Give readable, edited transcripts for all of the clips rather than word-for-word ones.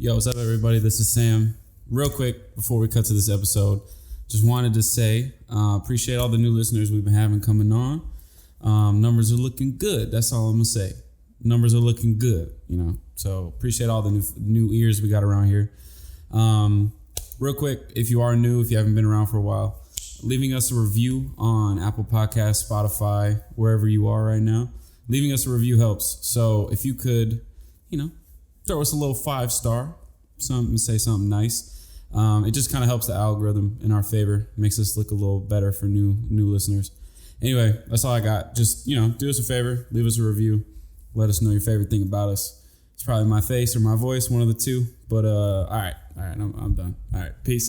Yo, what's up, everybody? This is Sam. Real quick, before we cut to this episode, just wanted to say, appreciate all the new listeners we've been having coming on. Numbers are looking good. That's all I'm going to say. Numbers are looking good, So appreciate all the new ears we got around here. Real quick, if you are new, if you haven't been around for a while, leaving us a review on Apple Podcasts, Spotify, wherever you are right now. Leaving us a review helps. So if you could, throw us a little 5-star, say something nice. It just kind of helps the algorithm in our favor. Makes us look a little better for new listeners. Anyway, that's all I got. Just, do us a favor, leave us a review. Let us know your favorite thing about us. It's probably my face or my voice, one of the two. But all right, I'm done. All right, peace.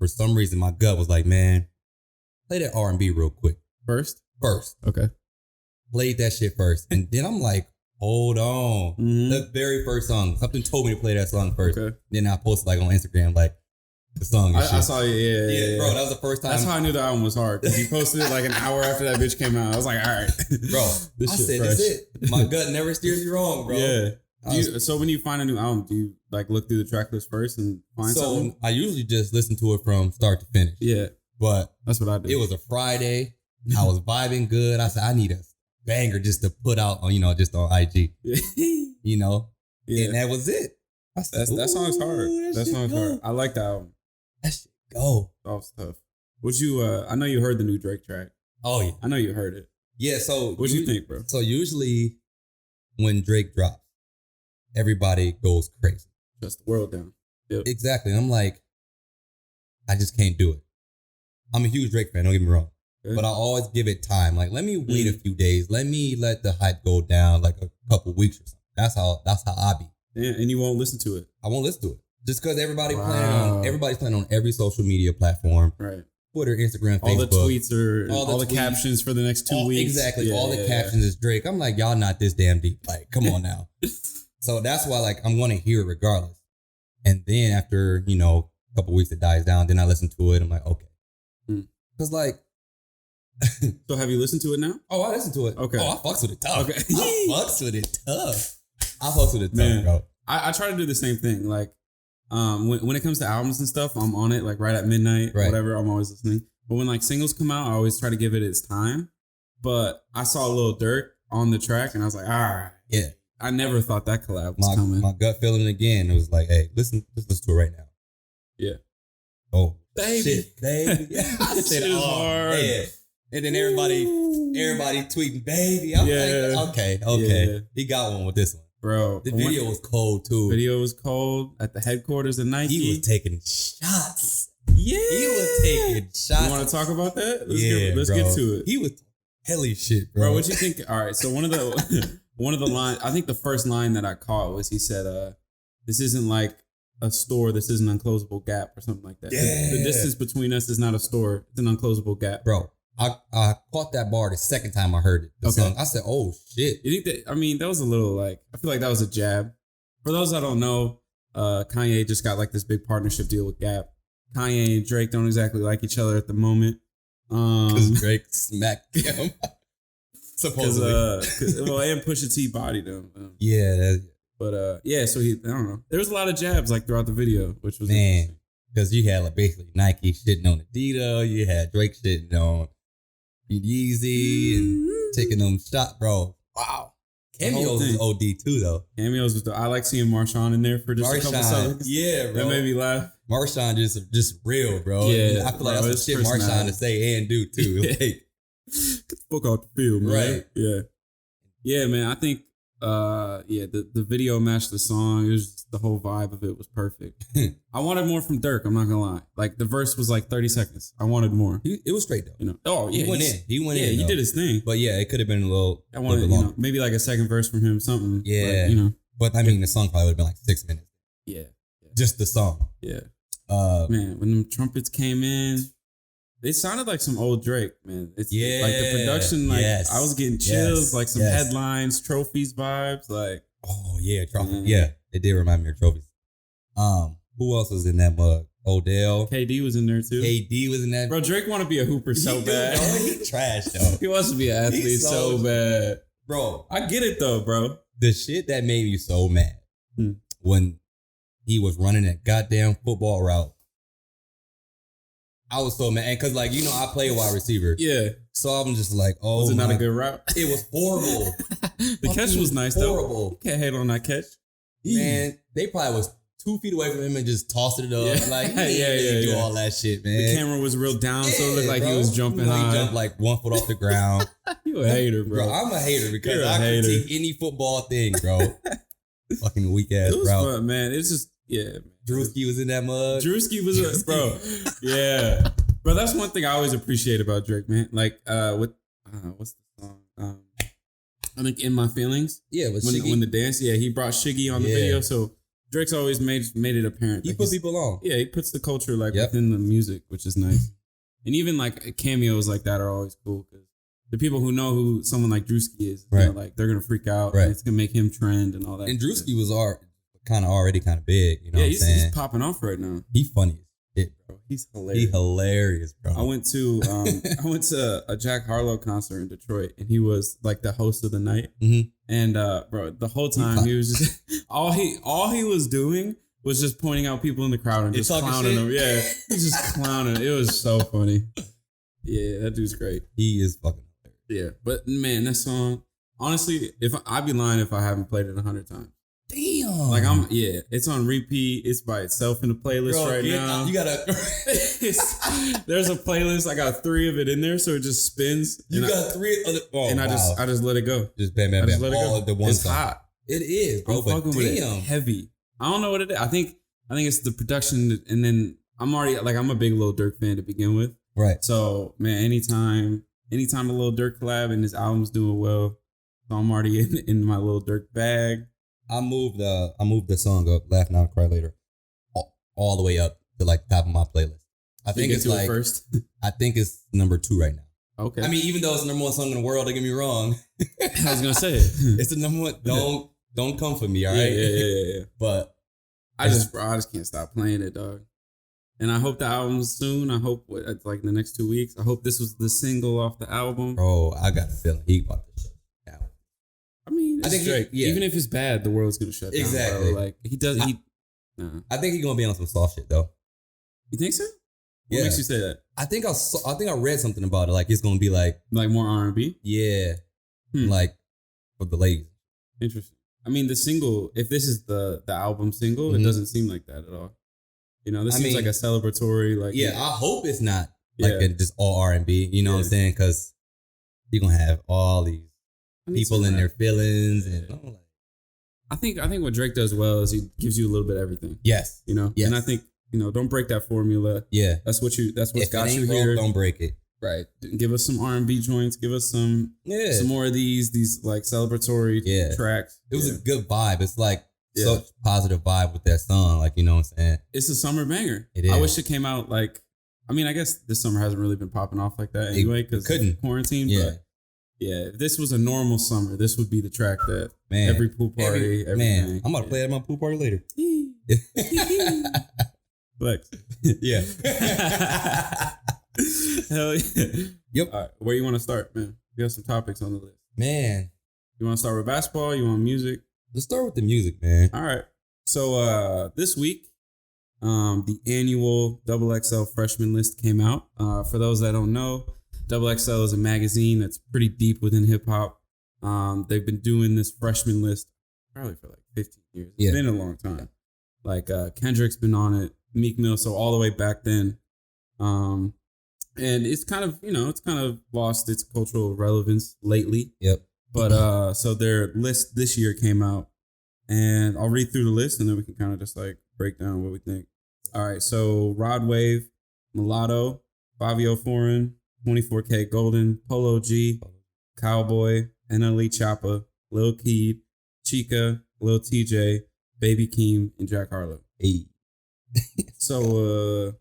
For some reason, my gut was like, man, play that R&B real quick. First? Okay. Played that shit first. And then I'm like, hold on. Mm-hmm. The very first song. Something told me to play that song first. Okay. Then I posted on Instagram, the song and shit. I saw you, yeah. Bro, that was the first time. That's how I knew the album was hard. Because you posted it an hour after that bitch came out. I was like, all right. Bro, I said, that's it. My gut never steers me wrong, bro. Yeah. So when you find a new album, do you look through the track list first and find something? So I usually just listen to it from start to finish. Yeah. But that's what I did. It was a Friday. I was vibing good. I said, I need a banger just to put out on, just on IG. Yeah. And that was it. I said, that song's hard. That song's hard. I like the album. That shit go. That was tough. Would you, I know you heard the new Drake track. Oh, yeah. I know you heard it. Yeah, so. What'd you think, bro? So usually when Drake drops, everybody goes crazy. Shuts the world down. Yep. Exactly. And I'm like, I just can't do it. I'm a huge Drake fan, don't get me wrong. Okay. But I always give it time. Let me wait a few days. Let me let the hype go down a couple weeks or something. That's how I be. Yeah, and you won't listen to it. I won't listen to it. Just because everybody's playing on every social media platform. Right. Twitter, Instagram, Facebook. All the tweets are all the captions for the next 2 weeks. Exactly. All the captions is Drake. I'm like, y'all not this damn deep. Come on now. So that's why I'm going to hear it regardless. And then after, a couple weeks it dies down, then I listen to it. I'm like, okay. Because So have you listened to it now? Oh, I listened to it. Okay. Oh, I fucks with it tough. Okay. I fucks with it tough, man. Bro. I try to do the same thing. When it comes to albums and stuff, I'm on it right at midnight, whatever. I'm always listening. But when singles come out, I always try to give it its time. But I saw Lil Durk on the track and I was like, all right. Yeah. I never thought that collab was coming. My gut feeling again, it was like, hey, listen to it right now. Yeah. Oh, baby. Shit, baby. That shit is hard. Yeah. And then everybody tweeting, baby. I'm like, okay. Yeah. He got one with this one. Bro. The video was cold, too. Video was cold at the headquarters of Nike. He was taking shots. Yeah. He was taking shots. You want to talk about that? Let's bro. get to it. He was helly shit, bro. Bro, what you think? All right, so one of the lines, I think the first line that I caught was he said, this isn't like a store, this is an unclosable gap or something like that. Yeah. The distance between us is not a store, it's an unclosable gap. Bro, I caught that bar the second time I heard it. The song. I said, oh, shit. You think that, that was a little I feel like that was a jab. For those that don't know, Kanye just got this big partnership deal with Gap. Kanye and Drake don't exactly like each other at the moment. Because Drake smacked him. Supposedly. And Pusha T bodied him. Yeah. But so I don't know. There was a lot of jabs throughout the video, which was interesting. Because you had basically Nike shitting on Adidas, you had Drake shitting on Yeezy and taking them shots, bro. Wow. Cameos was OD too, though. Cameos was I like seeing Marshawn in there for just a couple seconds. Yeah, bro. That made me laugh. Marshawn just real, bro. Yeah. I feel like that's some shit Marshawn to say and do too. Get the fuck out the field, man. Right. Yeah. Yeah, man. I think the video matched the song. It was just, the whole vibe of it was perfect. I wanted more from Durk, I'm not gonna lie. The verse was 30 seconds. I wanted more. It was straight though. Oh yeah. He went in. Yeah, he did his thing. But yeah, it could have been a little I wanted, little bit maybe a second verse from him, something. Yeah. But, But the song probably would have been 6 minutes. Yeah. Just the song. Yeah. Man, when them trumpets came in, they sounded like some old Drake, man. It's the production, I was getting chills, some headlines, trophies vibes, oh yeah, trophies. Yeah, it did remind me of trophies. Who else was in that mug? Odell. KD was in there too. KD was in that. Bro, Drake want to be a hooper so bad. He trash though. He wants to be an athlete so bad. Bro, I get it though, bro. The shit that made me so mad when he was running that goddamn football route. I was so mad because, like, you know, I play wide receiver. Yeah. So I'm just like, oh, was it not a good route? It was horrible. The catch was nice horrible. though. Can't hate on that catch. Man, they probably was 2 feet away from him and just tossed it up. Yeah. Like, he didn't do all that shit, man. The camera was real down, so it looked like he was jumping high. He jumped like 1 foot off the ground. You a hater, bro. I'm a hater because I critique any football thing, bro. Fucking weak ass, it was bro. Fun, man. It's just, yeah. Drewski was in that mug. Drewski was, bro. Yeah. Bro, that's one thing I always appreciate about Drake, man. Like, what's the song? I think In My Feelings. Yeah, with when the dance, he brought Shiggy on the video. So Drake's always made it apparent. He like put people on. Yeah, he puts the culture like within the music, which is nice. And even like cameos like that are always cool because the people who know who someone like Drewski is, you know, like they're gonna freak out. Right. And it's gonna make him trend and all that. And Drewski was already kind of big. You know what I'm saying? He's popping off right now. He funny. Bro, he's hilarious. He hilarious, bro. I went to a Jack Harlow concert in Detroit, and he was like the host of the night. Mm-hmm. And bro, the whole time he was just all he was doing was just pointing out people in the crowd and just clowning them. Yeah, he's just clowning. It was so funny. Yeah, that dude's great. He is fucking hilarious. Yeah, but man, that song. Honestly, I'd be lying if I haven't played it 100 times. Damn. Like it's on repeat. It's by itself in the playlist right now. You gotta. There's a playlist. I got 3 of it in there, so it just spins. You got 3 of it. Oh, and I just let it go. Just bam, bam, bam. Let it all go. of the one it's song. hot. It is, bro. I'm fucking with it. Heavy. I don't know what it is. I think it's the production, and then I'm already like I'm a big Lil Durk fan to begin with. Right. So man, anytime a Lil Durk collab and his album's doing well, so I'm already in my Lil Durk bag. I moved the song up, Laugh Now, Cry Later, all the way up to like top of my playlist. I think it's like first. I think it's number 2 right now. Okay. I mean, even though it's the number 1 song in the world, don't get me wrong. I was gonna say it. It's the number 1. Don't come for me, all right? Yeah. But I just can't stop playing it, dog. And I hope the album's soon. I hope it's like in the next 2 weeks. I hope this was the single off the album. Bro, I got a feeling he about to shut down. I mean, I think Drake. Even if it's bad, the world's gonna shut down. Exactly. Bro. Like he does. I think he's gonna be on some soft shit though. You think so? What makes you say that? I think I read something about it. Like it's gonna be like more R&B. Yeah, like for the ladies. Interesting. I mean, the single. If this is the album single, it doesn't seem like that at all. You know, this seems like a celebratory. Like I hope it's not like just all R&B. You know what I'm saying? Because you're gonna have all these people in their feelings, and I think what Drake does well is he gives you a little bit of everything. Yes, you know. Yes. And I think don't break that formula. Yeah, that's what's got you broke, here. Don't break it. Right. Give us some R&B joints. Give us some more of these like celebratory tracks. It was a good vibe. It's like such positive vibe with that song. Like, you know what I'm saying? It's a summer banger. It is. I wish it came out like, I mean, I guess this summer hasn't really been popping off like that anyway because quarantine. Yeah. But if this was a normal summer, this would be the track that every pool party, everything. I'm about to play it at my pool party later. Flex. Yeah. Hell yeah. Yep. All right, where you want to start, man? We got some topics on the list. Man. You want to start with basketball? You want music? Let's start with the music, man. All right. So this week, the annual XXL Freshman list came out. For those that don't know, XXL is a magazine that's pretty deep within hip hop. They've been doing this freshman list probably for like 15 years. It's been a long time. Like Kendrick's been on it, Meek Mill, so all the way back then. And it's kind of lost its cultural relevance lately. Yep. But so their list this year came out, and I'll read through the list, and then we can kind of just like break down what we think. All right. So Rod Wave, Mulatto, Fabio Foreign, 24K Golden, Polo G, Cowboy, NLE Choppa, Lil Keed, Chica, Lil TJ, Baby Keem, and Jack Harlow. Hey. So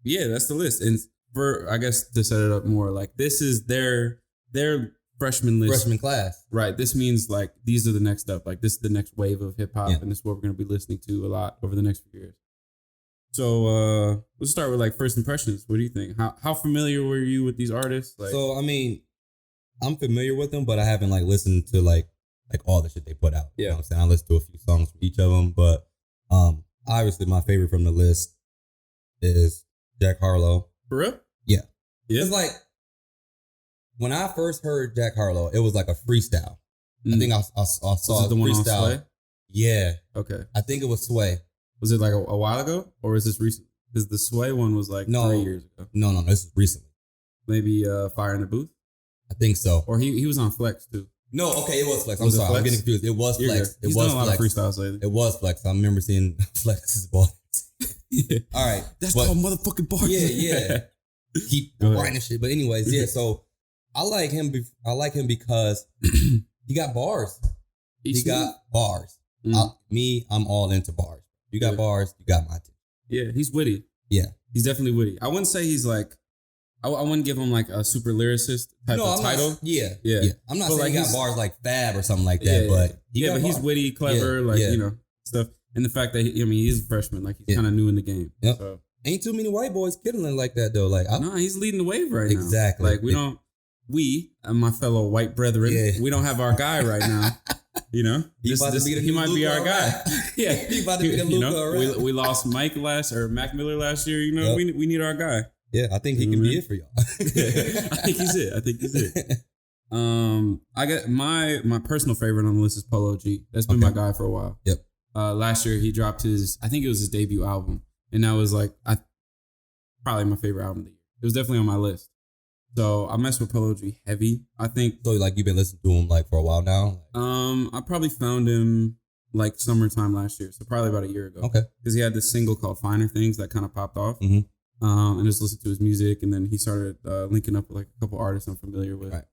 that's the list. And for, I guess to set it up more, like this is their freshman list. Freshman class. Right. This means like these are the next up. Like this is the next wave of hip hop, and this is what we're going to be listening to a lot over the next few years. So let's start with like first impressions. What do you think? How familiar were you with these artists? Like, so I mean, I'm familiar with them, but I haven't like listened to like all the shit they put out. Yeah. You know what I'm saying? I listened to a few songs from each of them, but obviously my favorite from the list is Jack Harlow. For real? Yeah. Yeah. It's like when I first heard Jack Harlow, it was like a freestyle. I think I saw it the one on Sway? Yeah. Okay. I think it was Sway. Was it like a while ago, or is this recent? Because the Sway one was like 3 years ago. No, this is recently. Maybe Fire in the Booth? I think so. Or he was on Flex too. No, okay, it was Flex. I'm sorry, I'm getting confused. It was Flex. He's done a lot of freestyles lately. It was Flex. I remember seeing Flex's bars. Yeah. All right. That's called motherfucking bars. Yeah. Keep writing shit. But anyways, yeah, so I like him because he got bars. He got bars. I'm all into bars. You got bars, you got my team. Yeah, he's witty. Yeah. He's definitely witty. I wouldn't say he's like, I wouldn't give him like a super lyricist type of title. Yeah. I'm not but saying like he got bars like Fab or something like that, but he's witty, clever, stuff. And the fact that he's a freshman, like he's kind of new in the game. Yep. So. Ain't too many white boys killing it like that though. Like, he's leading the wave right now. Exactly. Like we and my fellow white brethren, we don't have our guy right now. You know, he might be our guy. Yeah, he about to be the Luka. We lost Mac Miller last year. You know, we need our guy. Yeah, I think he can be it for y'all. I think he's it. I got my personal favorite on the list is Polo G. That's been my guy for a while. Yep. Last year he dropped I think it was his debut album, and that was like probably my favorite album of the year. It was definitely on my list. So I mess with Polo G heavy. I think so. Like you've been listening to him like for a while now. I probably found him like summertime last year, so probably about a year ago. Okay. Because he had this single called "Finer Things" that kind of popped off. Mm-hmm. And just listened to his music, and then he started linking up with like a couple artists I'm familiar with. Right.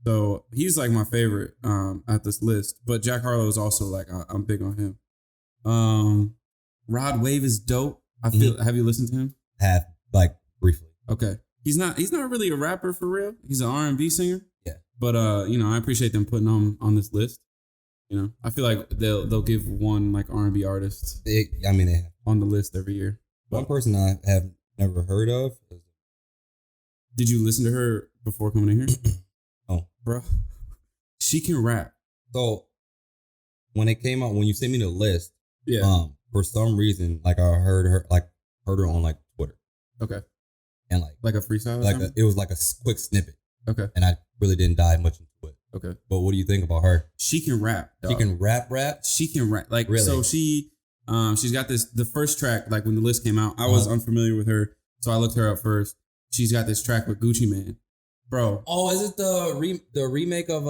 So he's like my favorite at this list. But Jack Harlow is also like I'm big on him. Rod Wave is dope. I feel. Have you listened to him? Have, like, briefly. Okay. He's not really a rapper for real. He's an R&B singer. Yeah. But I appreciate them putting him on this list. You know, I feel like they'll give one like R&B artist. They have. On the list every year. One person I have never heard of. Did you listen to her before coming in here? Oh, bro, she can rap. So when it came out, when you sent me the list, for some reason, like I heard her on like Twitter. Okay. And like a freestyle. It was like a quick snippet. Okay. And I really didn't dive much into it. Okay. But what do you think about her? She can rap. Dog. She can rap. She can rap. Like really? So she's got the first track. Like when the list came out, I was unfamiliar with her, so I looked her up first. She's got this track with Gucci Mane, bro. Oh, is it the remake of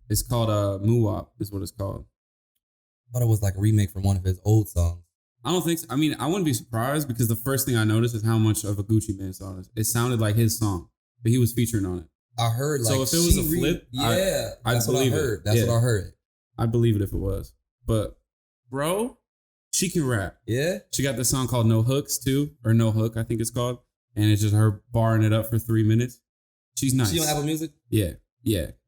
It's called Muwop is what it's called. I thought it was like a remake from one of his old songs. I don't think so. I mean, I wouldn't be surprised because the first thing I noticed is how much of a Gucci Mane song it is. It sounded like his song, but he was featuring on it. I heard like so if it was a flip, I'd believe it. That's what I heard. I'd believe it if it was. But bro, she can rap. Yeah. She got this song called No Hooks too, or No Hook, I think it's called. And it's just her barring it up for 3 minutes. She's nice. She on Apple Music? Yeah.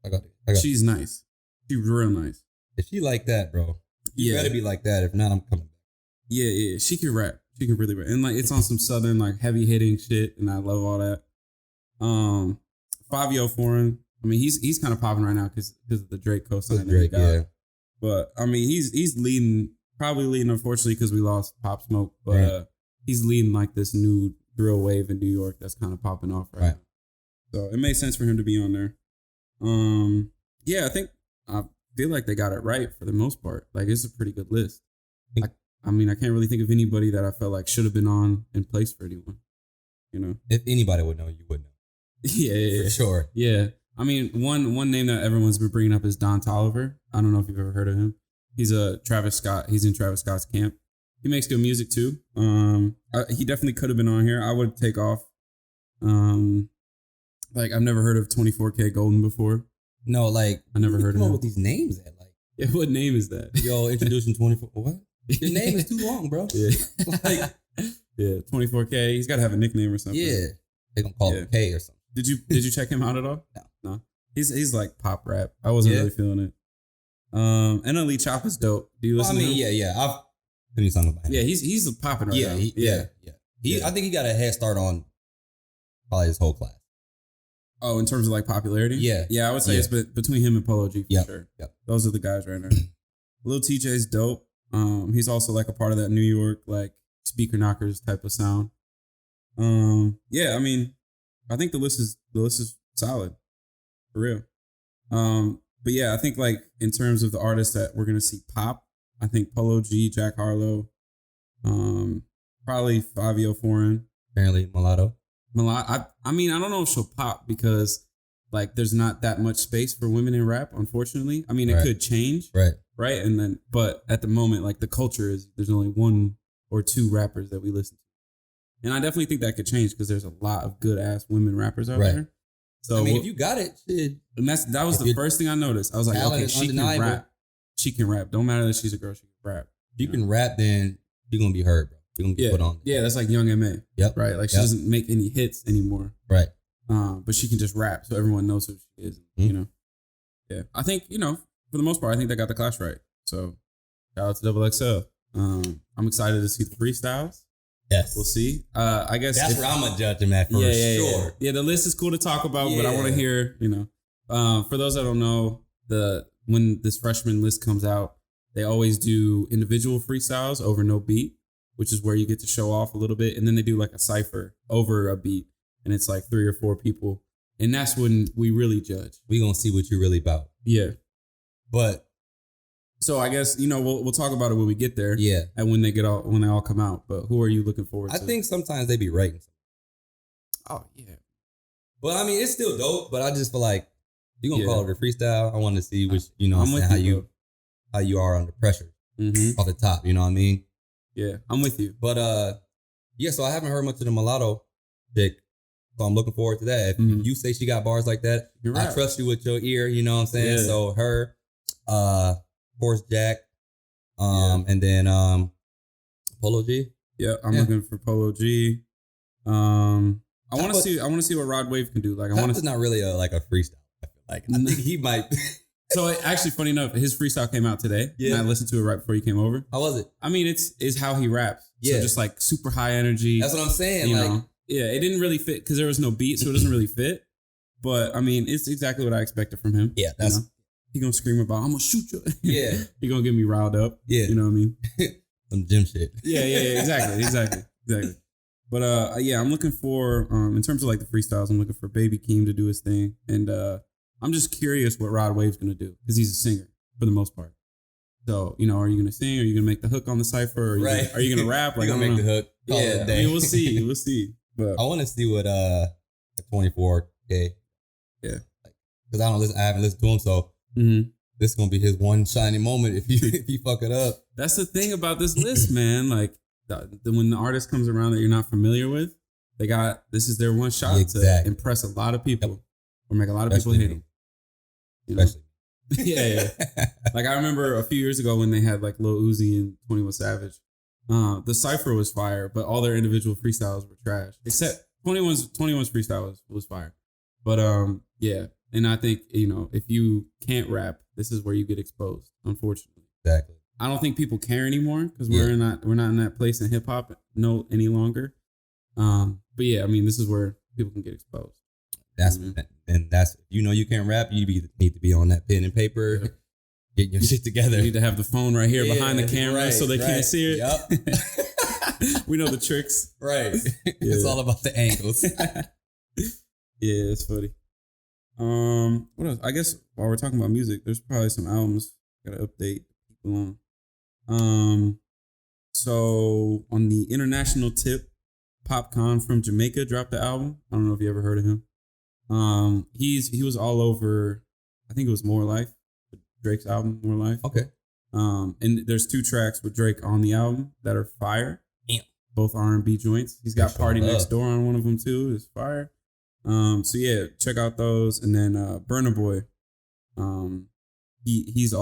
I got it. She's nice. She's real nice. If she like that, bro, you gotta be like that. If not, I'm coming back. Yeah. She can rap. She can really rap. And like it's on some southern, like heavy hitting shit, and I love all that. Fabio Foreign. I mean, he's kind of popping right now because of the Drake co-sign. Drake, yeah. But I mean, he's probably leading, unfortunately, because we lost Pop Smoke. But he's leading like this new drill wave in New York that's kind of popping off right now. So it made sense for him to be on there. I feel like they got it right for the most part. Like it's a pretty good list. I can't really think of anybody that I felt like should have been on in place for anyone. You know, if anybody would know, you would know. Yeah, for sure. Yeah, I mean, one name that everyone's been bringing up is Don Toliver. I don't know if you've ever heard of him. He's Travis Scott. He's in Travis Scott's camp. He makes good music too. He definitely could have been on here. I would take off. Like I've never heard of 24K Golden before. No, like I never heard of him. What these names at? Like, yeah, what name is that? Yo, introducing 24. What? Your name is too long, bro. Yeah, like 24K. He's got to have a nickname or something. Yeah, they gonna call him K or something. Did you check him out at all? No. He's like pop rap. I wasn't really feeling it. Untitled Chapter is dope. Do you listen to him? Yeah. I've heard songs about him. Yeah, he's popping right now. I think he got a head start on probably his whole class. Oh, in terms of like popularity? Yeah. I would say it's between him and Polo G for sure. Yep. Those are the guys right now. Lil TJ's dope. He's also like a part of that New York like speaker knockers type of sound. Yeah, I mean, I think the list is solid for real. But yeah, I think like in terms of the artists that we're gonna see pop, I think Polo G, Jack Harlow, probably Fabio Foreign, Apparently Mulatto. I mean, I don't know if she'll pop because like there's not that much space for women in rap, unfortunately. I mean, it could change, right? And then, but at the moment, like the culture is there's only one or two rappers that we listen to, and I definitely think that could change because there's a lot of good ass women rappers out there. So I mean, if you got it, shit. And that was the first thing I noticed. I was like, okay, she can rap. She can rap. Don't matter that she's a girl, she can rap. If you can rap, then you're gonna be heard, bro. You're gonna be put on. Yeah, that's like Young M.A. Yep. Right. Like she doesn't make any hits anymore. Right. But she can just rap, so everyone knows who she is. Mm-hmm. You know. Yeah. I think, for the most part, I think they got the class right. So shout out to XXL. I'm excited to see the freestyles. Yes. We'll see. I guess that's where I'm gonna judge them at for sure. Yeah, the list is cool to talk about, but I want to hear, for those that don't know, when this freshman list comes out, they always do individual freestyles over no beat, which is where you get to show off a little bit. And then they do like a cypher over a beat. And it's like 3 or 4 people. And that's when we really judge. We gonna see what you're really about. Yeah. But so I guess, we'll talk about it when we get there. Yeah. And when they all come out. But who are you looking forward to? I think sometimes they be writing. Oh, yeah. Well, I mean, it's still dope, but I just feel like you're going to call it a freestyle. I want to see which, how you are under pressure off the top. You know what I mean? Yeah, I'm with you. But, so I haven't heard much of the Mulatto chick. So I'm looking forward to that. If you say she got bars like that, I trust you with your ear. You know what I'm saying? Yeah. So her, of course, Jack, and then Polo G. Yeah, I'm looking for Polo G. I want to see what Rod Wave can do. Like, it's not really a freestyle. I feel like I think he might. So actually, funny enough, his freestyle came out today. Yeah, and I listened to it right before you came over. How was it? I mean, it's how he raps. Yeah, so just like super high energy. That's what I'm saying. You know? Yeah, it didn't really fit because there was no beat, so it doesn't really fit. But I mean, it's exactly what I expected from him. Yeah, that's he gonna scream about, "I'm gonna shoot you." Yeah, he gonna get me riled up. Yeah, you know what I mean? Some gym shit. Yeah, exactly. But I'm looking for in terms of like the freestyles, I'm looking for Baby Keem to do his thing, and I'm just curious what Rod Wave's gonna do because he's a singer for the most part. So, are you gonna sing? Are you gonna make the hook on the cipher? Are you gonna rap? Like, you're gonna make the hook. Call it a day. I mean, we'll see. But I want to see what 24K. Yeah, because I haven't listened to him, so this is gonna be his one shining moment if you fuck it up. That's the thing about this list, man. Like when the artist comes around that you're not familiar with, this is their one shot to impress a lot of people or make a lot of people hate them. Especially. Yeah. Like I remember a few years ago when they had like Lil Uzi and 21 Savage. The cypher was fire, but all their individual freestyles were trash. Except 21's freestyle was fire. But and I think if you can't rap, this is where you get exposed. Unfortunately, exactly. I don't think people care anymore because we're not in that place in hip hop any longer. But yeah, I mean, this is where people can get exposed. That's you can't rap. You need to be on that pen and paper. Getting your shit together. You need to have the phone right here behind the camera so they can't see it. Yep. We know the tricks. Right. Yeah. It's all about the angles. Yeah, it's funny. What else? I guess while we're talking about music, there's probably some albums I gotta update people on. So on the international tip, Popcaan from Jamaica dropped the album. I don't know if you ever heard of him. He was all over, I think it was More Life. Drake's album, More Life. Okay. And there's 2 tracks with Drake on the album that are fire. Damn. Both R&B joints. He's got Party Next Door on one of them too. It's fire. So yeah, check out those. And then Burna Boy. He's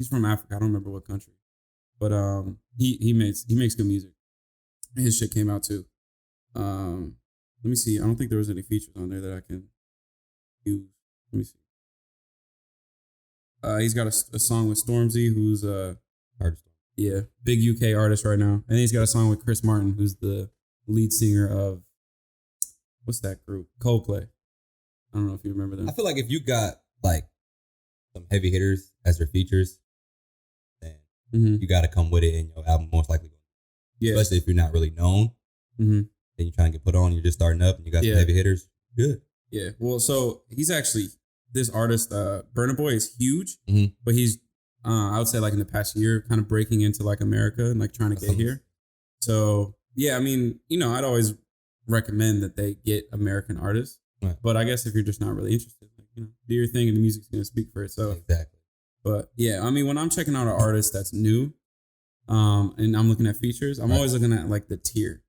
from Africa. I don't remember what country, but he makes good music. His shit came out too. Let me see. I don't think there was any features on there that I can use. Let me see. He's got a song with Stormzy, who's artist. Yeah, big UK artist right now. And he's got a song with Chris Martin, who's the lead singer of what's that group? Coldplay. I don't know if you remember them. I feel like if you got like some heavy hitters as your features, then you got to come with it, and your album most likely. Yeah. Especially if you're not really known, and you're trying to get put on, you're just starting up, and you got some heavy hitters. Good. Yeah. Well, so he's actually this artist, Burna Boy, is huge, but he's I would say like in the past year, kind of breaking into like America and like trying to get here. So yeah, I mean, I'd always recommend that they get American artists, right. But I guess if you're just not really interested, like, do your thing and the music's gonna speak for itself. Exactly. But yeah, I mean, when I'm checking out an artist that's new, and I'm looking at features, I'm always looking at like the tier.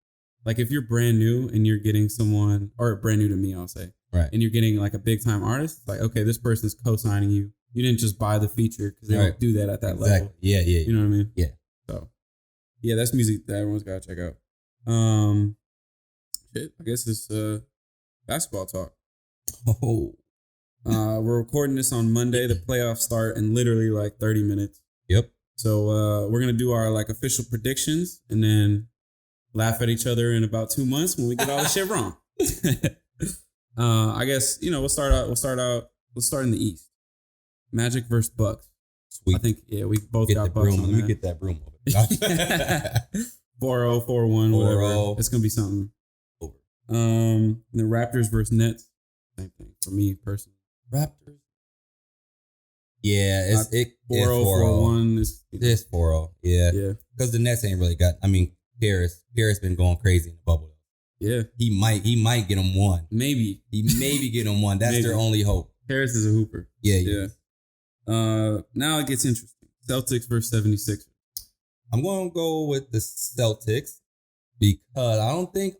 Like if you're brand new and you're getting someone, or brand new to me, I'll say, right, and you're getting like a big time artist, it's like, okay, this person's co-signing you. You didn't just buy the feature because they don't do that at that level. Yeah. You know what I mean? Yeah. So, yeah, that's music that everyone's got to check out. I guess it's basketball talk. Oh. We're recording this on Monday. The playoffs start in literally like 30 minutes. Yep. So we're going to do our like official predictions and then laugh at each other in about 2 months when we get all the shit wrong. I guess, let's start in the East. Magic versus Bucks. Sweet. I think, we both get got Bucks broom. on Let that. me get that broom over. 4-0, 4-1, whatever. It's going to be something. Over. The Raptors versus Nets. Same thing for me personally. Raptors. Yeah, it's 4-0, 4-1. It's 4-0. Yeah. Because the Nets ain't really got, Paris been going crazy in the bubble. Yeah. He might get them one. Maybe. He maybe get them one. That's their only hope. Harris is a hooper. Yeah. Now it gets interesting. Celtics versus 76ers. I'm going to go with the Celtics because I don't think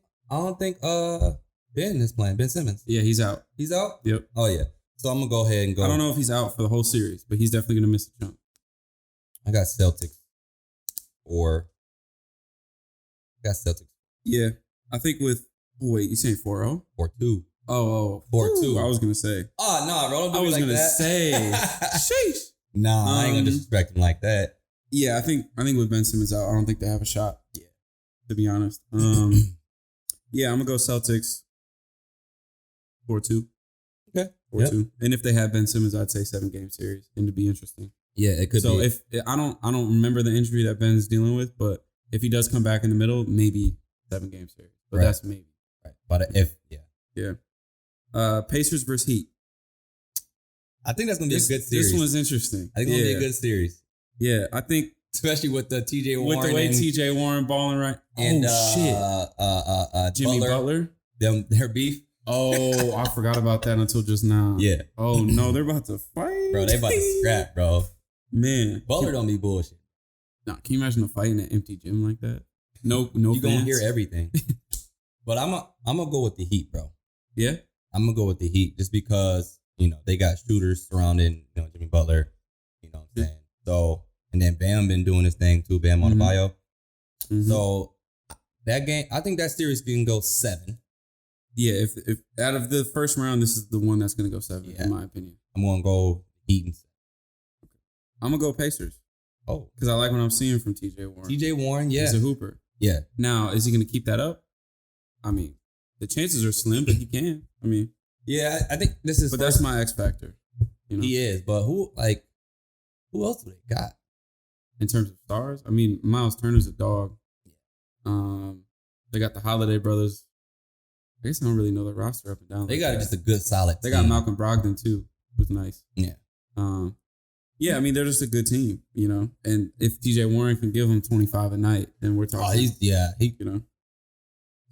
Ben is playing. Ben Simmons. Yeah, he's out. He's out? Yep. Oh, yeah. So I'm going to go ahead and go. I don't know if he's out for the whole series, but he's definitely going to miss a chunk. I got Celtics. Yeah. I think with, wait, you saying 4-0? 4-2. Oh, 4-2. I was going to say. Oh, no, bro. Don't do I was like going to that. say. Sheesh. Nah, I ain't going to disrespect him like that. Yeah, I think with Ben Simmons out, I don't think they have a shot. Yeah. To be honest. Yeah, I'm going to go Celtics 4-2. Okay. 4-2. Yep. And if they had Ben Simmons, I'd say 7-game series. And to be interesting. Yeah, it could be. So if I don't remember the injury that Ben's dealing with, but if he does come back in the middle, maybe 7-game series. But that's maybe. Right. But if Yeah. Pacers versus Heat. I think that's gonna be a good series. This one's interesting. I think it's gonna be a good series. Yeah, I think especially with the TJ Warren. With the way TJ Warren balling right. And shit. Jimmy Butler. Their beef. Oh, I forgot about that until just now. Yeah. Oh no, they're about to fight. Bro, they about to scrap, bro. Man. Butler don't be bullshit. Nah, can you imagine a fight in an empty gym like that? No you fans. gonna hear everything. But I'm gonna go with the Heat, bro. Yeah? I'm gonna go with the Heat just because, they got shooters surrounding, Jimmy Butler. You know what I'm saying? So, and then Bam been doing his thing too, Bam Adebayo. Mm-hmm. So that game, I think that series can go 7. Yeah, if out of the first round, this is the one that's gonna go 7, in my opinion. I'm gonna go Heat and 7. I'm gonna go Pacers. Oh. Because I like what I'm seeing from TJ Warren. TJ Warren, yeah. He's a hooper. Yeah. Now, is he gonna keep that up? I mean, the chances are slim, but he can. I mean, yeah, I think this is. But that's my X factor. He is, but who else do they got in terms of stars? I mean, Miles Turner's a dog. They got the Holiday brothers. I guess I don't really know the roster up and down. They got just a good solid. They got Malcolm Brogdon too, who's nice. Yeah. Yeah, I mean they're just a good team, And if TJ Warren can give them 25 a night, then we're talking. Oh, he.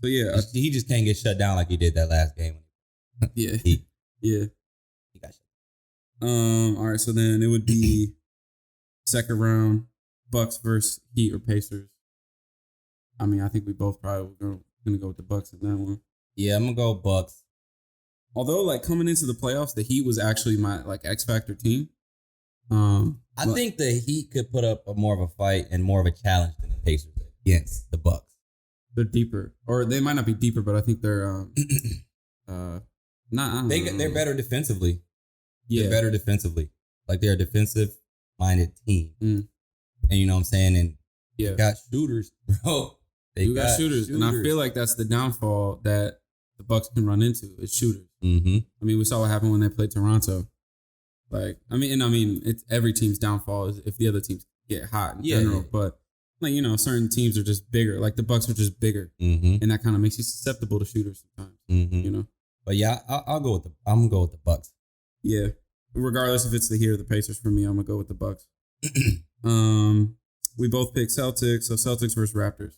So yeah, he just can't get shut down like he did that last game. Yeah. He got shut down. All right, so then it would be second round, Bucks versus Heat or Pacers. I mean, I think we both probably going to go with the Bucks in that one. Yeah, I'm gonna go Bucks. Although, coming into the playoffs, the Heat was actually my X Factor team. I think the Heat could put up more of a fight and more of a challenge than the Pacers against the Bucks. They're deeper, or they might not be deeper, but I think they're not. They're better defensively. Yeah, they're better defensively. Like they're a defensive-minded team, and you know what I'm saying. And they got shooters, bro. They got shooters, and I feel like that's the downfall that the Bucks can run into is shooters. Mm-hmm. I mean, we saw what happened when they played Toronto. It's every team's downfall is if the other team get hot in general, but like, you know, certain teams are just bigger. Like the Bucks are just bigger, and that kind of makes you susceptible to shooters sometimes. You know. But yeah, I'm gonna go with the Bucks. Yeah, regardless if it's the Heat or the Pacers, for me, I'm gonna go with the Bucks. We both picked Celtics, so Celtics versus Raptors.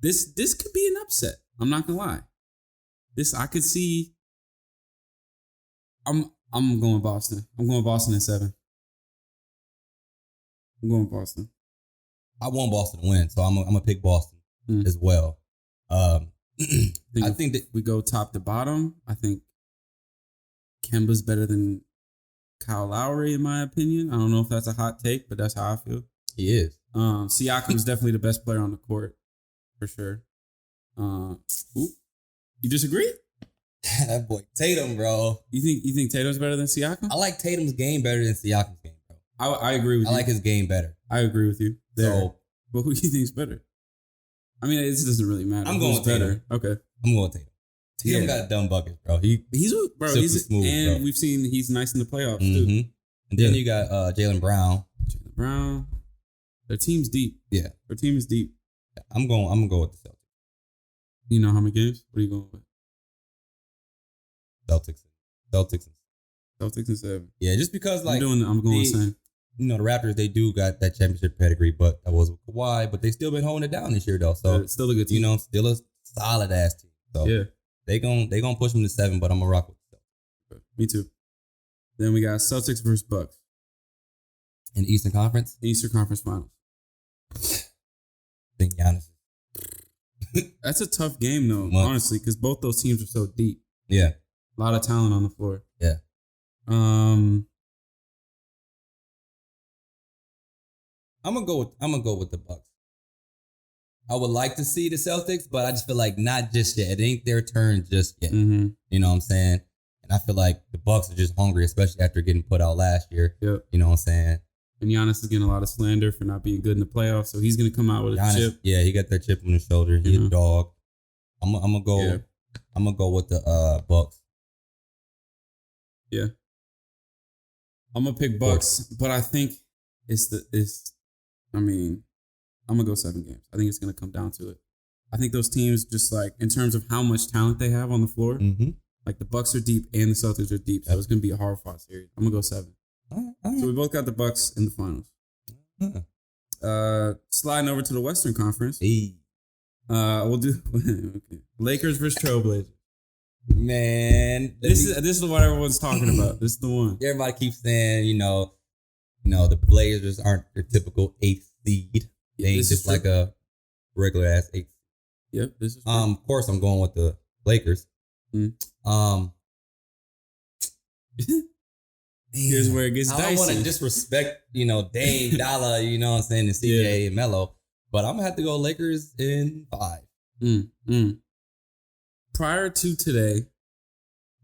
This could be an upset. I'm not gonna lie. This I could see. I'm going Boston. I'm going Boston in 7. I'm going Boston. I want Boston to win, so I'm gonna pick Boston as well. I think that we go top to bottom. I think Kemba's better than Kyle Lowry, in my opinion. I don't know if that's a hot take, but that's how I feel. He is. Siakam's definitely the best player on the court, for sure. You disagree? That boy Tatum, bro. You think Tatum's better than Siakam? I like Tatum's game better than Siakam's game, bro. I agree with you. I like his game better. I agree with you there. So, but who do you think's better? I mean, it doesn't really matter. I'm going with Tatum. Okay. I'm going with Tatum. Tatum got dumb buckets, bro. He's smooth, and bro. we've seen he's nice in the playoffs too. And then you got Jaylen Brown. Their team's deep. Yeah. Their team is deep. I'm gonna go with the Celtics. You know how many games? What are you going with? Celtics and 7. Yeah, just because like I'm going the same. You know, the Raptors, they do got that championship pedigree, but that was with Kawhi, but they still been holding it down this year though. So it's still a good team. You know, still a solid ass team. So yeah. They gonna push them to 7, but I'm gonna rock with them. Okay. Me too. Then we got Celtics versus Bucks. In Eastern Conference? Eastern Conference Finals. I think Giannis. That's a tough game though, honestly, because both those teams are so deep. Yeah. A lot of talent on the floor. Yeah. I'm gonna go with the Bucks. I would like to see the Celtics, but I just feel like not just yet. It ain't their turn just yet. Mm-hmm. You know what I'm saying? And I feel like the Bucks are just hungry, especially after getting put out last year. Yep. You know what I'm saying? And Giannis is getting a lot of slander for not being good in the playoffs, so he's gonna come out with Giannis, a chip. Yeah, he got that chip on his shoulder. He's a dog. I'm gonna go. Yeah. I'm gonna go with the Bucks. Yeah. I'm gonna pick Bucks, but I think I'm gonna go 7 games. I think it's gonna come down to it. I think those teams, just like in terms of how much talent they have on the floor, like the Bucks are deep and the Celtics are deep, so it's gonna be a hard fought series. I'm gonna go 7. All right. So we both got the Bucks in the finals. Sliding over to the Western Conference. Hey. We'll do Lakers versus Trailblazers. Man, this is what everyone's talking about. This is the one. Everybody keeps saying, you know, the Blazers aren't your typical 8th seed. They ain't just like a regular ass 8th. Yep, this is true. Of course I'm going with the Lakers. Here's where it gets dicey. I don't want to disrespect, Dame, Dalla, you know what I'm saying, and CJ and Melo, but I'm gonna have to go Lakers in 5. Prior to today,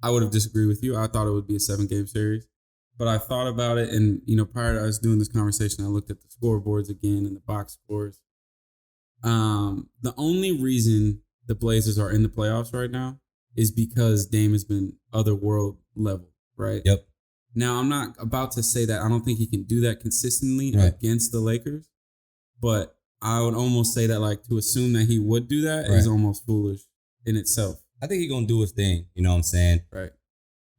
I would have disagreed with you. I thought it would be a 7-game series, but I thought about it, and prior to us doing this conversation, I looked at the scoreboards again and the box scores. The only reason the Blazers are in the playoffs right now is because Dame has been otherworld level, right? Yep. Now, I'm not about to say that I don't think he can do that consistently against the Lakers, but I would almost say that, like, to assume that he would do that is almost foolish in itself. I think he's going to do his thing, you know what I'm saying? Right.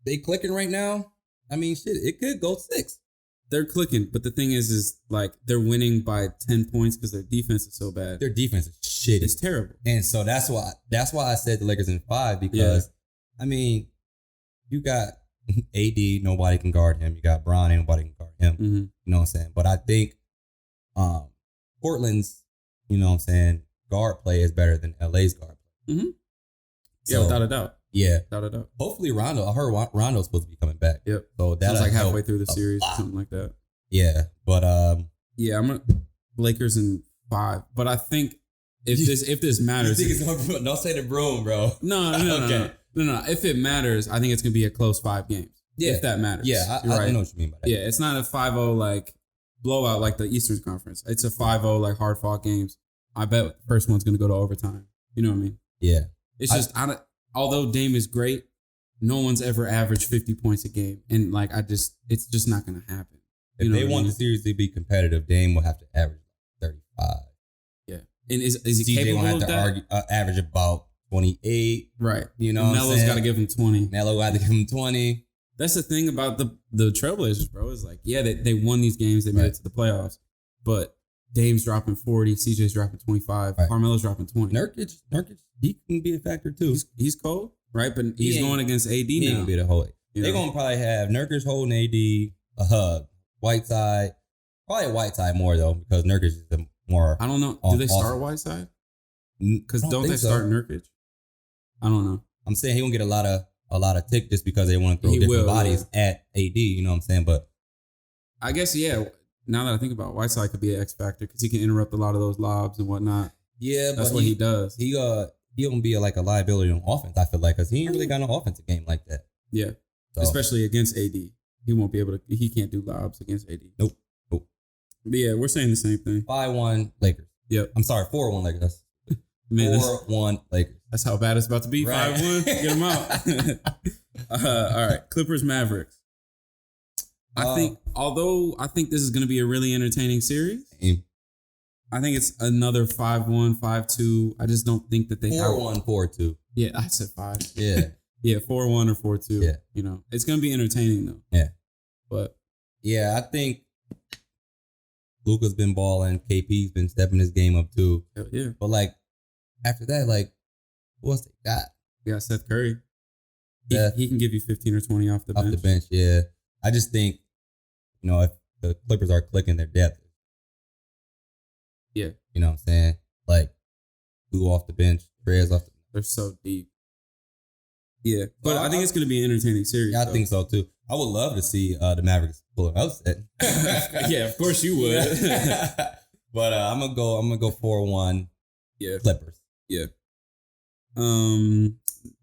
They clicking right now. I mean, shit, it could go 6. They're clicking, but the thing is like, they're winning by 10 points because their defense is so bad. Their defense is shitty. It's terrible. And so that's why I said the Lakers in 5 because, I mean, you got AD, nobody can guard him. You got Bron, nobody can guard him. Mm-hmm. You know what I'm saying? But I think Portland's, you know what I'm saying, guard play is better than LA's guard play. Mm-hmm. So, without a doubt. Yeah. Without a doubt. Hopefully Rondo, I heard Rondo's supposed to be coming back. Yep. So that's like halfway through the series, something like that. Yeah. But yeah, I'm gonna Lakers in 5. But I think if this matters. You think it's gonna, don't say the broom, bro. No. Okay. No. If it matters, I think it's gonna be a close 5 games. Yeah. If that matters. Yeah, I know what you mean by that. Yeah, it's not a 5-0 like blowout like the Eastern Conference. It's a 5-0 like hard fought games. I bet the first one's gonna go to overtime. You know what I mean? Yeah. It's just although Dame is great, no one's ever averaged 50 points a game. And like it's just not gonna happen. If they want the series to be competitive, Dame will have to average 35. Yeah. And is he CJ capable will of have that? to average about 28. Right. You know, Melo's got to give him 20. Melo got to give him 20. That's the thing about the Trailblazers, bro. Is like, yeah, they won these games. They made it to the playoffs. But Dame's dropping 40. CJ's dropping 25. Right. Carmelo's dropping 20. Nurkic, he can be a factor too. He's cold, right? But he's going against AD now. He ain't gonna be the whole. They're going to probably have Nurkic holding AD, a hug. Whiteside. Probably Whiteside more, though, because Nurkic is the more. I don't know. Do they start Whiteside? Because don't they start Nurkic? I don't know. I'm saying he won't get a lot of tick just because they want to throw different bodies at AD. You know what I'm saying? But I guess, yeah. Now that I think about it, Whiteside could be an X factor because he can interrupt a lot of those lobs and whatnot. Yeah, that's what he does. He gonna be like a liability on offense. I feel like because he ain't really got no offensive game like that. Yeah, so. Especially against AD, he won't be able to. He can't do lobs against AD. Nope. But yeah, we're saying the same thing. 5-1 Lakers. Yep. I'm sorry, 4-1 Lakers. 4-1 Lakers. That's how bad it's about to be. Right. 5-1. Get them out. All right, Clippers Mavericks. I think this is going to be a really entertaining series. I think it's another 5-1, 5-2. I just don't think that they 4-1, 4-2. Yeah, I said 5. Yeah. Yeah, 4-1 or 4-2. Yeah. You know, it's going to be entertaining though. Yeah. But yeah, I think Luka's been balling. KP's been stepping his game up too. Yeah. But like after that, like who else they got? You got Seth Curry. He can give you 15 or 20 off the bench. Off the bench, yeah. I just think, if the Clippers are clicking their depth. Yeah. You know what I'm saying? Like Lou off the bench, Trez off the bench. They're so deep. Yeah. But I think it's going to be an entertaining series. Yeah, I think so too. I would love to see the Mavericks pull an upset. Yeah, of course you would. But I'm gonna go 4-1. Yeah. Clippers. Yeah.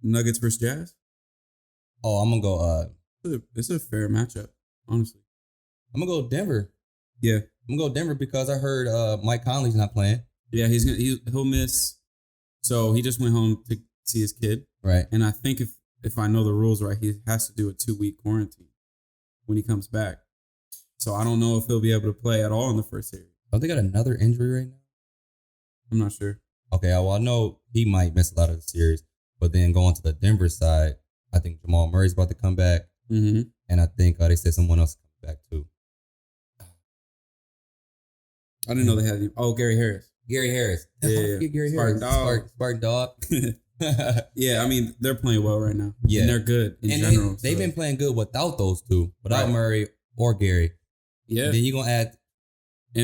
Nuggets versus Jazz. Oh, I'm gonna go. It's a fair matchup, honestly. I'm gonna go Denver. Yeah, I'm gonna go Denver because I heard Mike Conley's not playing. Yeah, he'll miss. So he just went home to see his kid. Right. And I think if I know the rules right, he has to do a 2-week quarantine when he comes back. So I don't know if he'll be able to play at all in the first series. Don't they got another injury right now? I'm not sure. Okay, well, I know he might miss a lot of the series, but then going to the Denver side, I think Jamal Murray's about to come back. Mm-hmm. And I think they said someone else comes back too. I didn't know they had any. Oh, Gary Harris. Gary Harris. Yeah. Gary Spartan Harris. Dog. Spartan Dog. Yeah, I mean, they're playing well right now. Yeah. And they're good in general. They've been playing good without those two, without Murray or Gary. Yeah. And then you're going to add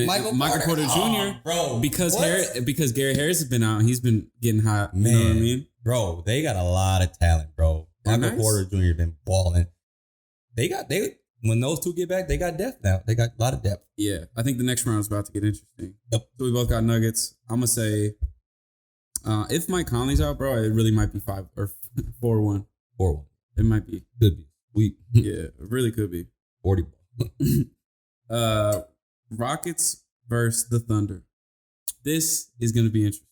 Michael Porter Jr. Oh, bro. Because Gary Harris has been out. He's been getting hot. Man, you know what I mean? Bro, they got a lot of talent, bro. Michael Porter Jr. been balling. When those two get back, they got depth now. They got a lot of depth. Yeah. I think the next round is about to get interesting. Yep. So we both got Nuggets. I'm going to say, if Mike Conley's out, bro, it really might be 5 or 4-1. 4-1. It might be. Could be. Sweet. Yeah, it really could be. 40 ball. Rockets versus the Thunder. This is going to be interesting.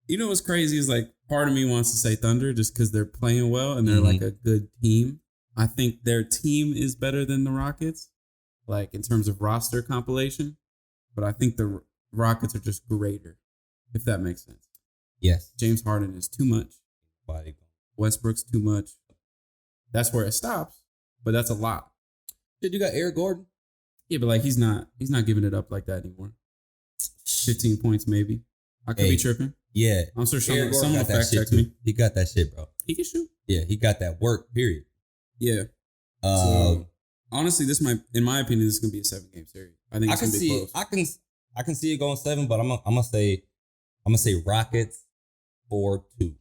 You know what's crazy is like part of me wants to say Thunder just because they're playing well and they're like a good team. I think their team is better than the Rockets, like in terms of roster compilation. But I think the Rockets are just greater, if that makes sense. Yes. James Harden is too much. Westbrook's too much. That's where it stops, but that's a lot. Did you got Eric Gordon? Yeah, but like he's not giving it up like that anymore. 15 points maybe. I could be tripping. Yeah. I'm sure someone will fact check me. He got that shit, bro. He can shoot. Yeah, he got that work, period. Yeah. So, honestly, this might, in my opinion, this is gonna be a 7-game series. I think it's gonna be close. I can see it going 7, but I'm gonna say Rockets 4-2.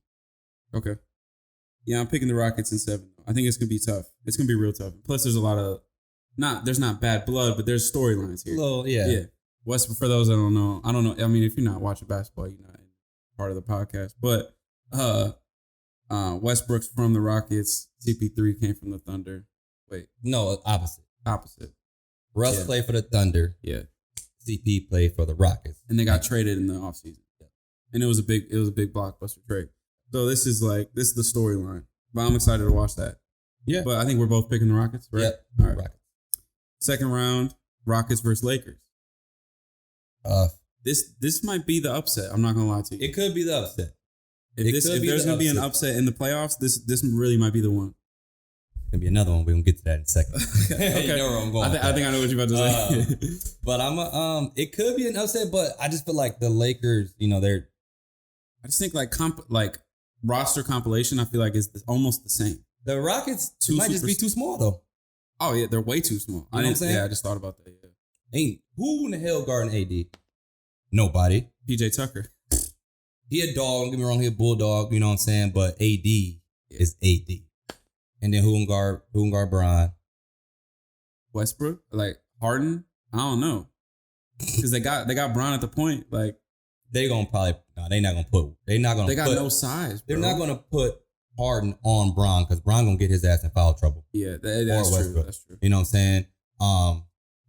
Okay. Yeah, I'm picking the Rockets in 7. I think it's gonna be tough. It's gonna be real tough. Plus, there's a lot of there's not bad blood, but there's storylines here. Well, yeah. Yeah. For those that don't know, I don't know. I mean, if you're not watching basketball, you're not part of the podcast. But Westbrook's from the Rockets. CP3 came from the Thunder. Wait. No, opposite. Russ played for the Thunder. Yeah. CP played for the Rockets. And they got traded in the offseason. Yeah. And it was a big blockbuster trade. So this is the storyline. But I'm excited to watch that. Yeah, but I think we're both picking the Rockets, right? Yep. All right. Rockets. Second round, Rockets versus Lakers. This might be the upset. I'm not gonna lie to you. It could be the upset. If there's gonna be an upset in the playoffs, this really might be the one. Gonna be another one. We're gonna get to that in a second. Okay. You know where I'm going. I think I know what you're about to say. But it could be an upset, but I just feel like the Lakers, they're. I just think like roster compilation, I feel like is almost the same. The Rockets might just be too small though. Oh yeah, they're way too small. You know what I'm saying? Yeah, I just thought about that. Yeah. Who in the hell guarding AD? Nobody. PJ Tucker. He a dog. Don't get me wrong. He a bulldog. You know what I'm saying? But AD is AD. And then who can guard Bron? Westbrook, like Harden. I don't know, because they got Bron at the point. Like they're not gonna put. They got no size. Bro. They're not gonna put Harden on Bron because Bron gonna get his ass in foul trouble. Yeah, that's true. That's true. You know what I'm saying?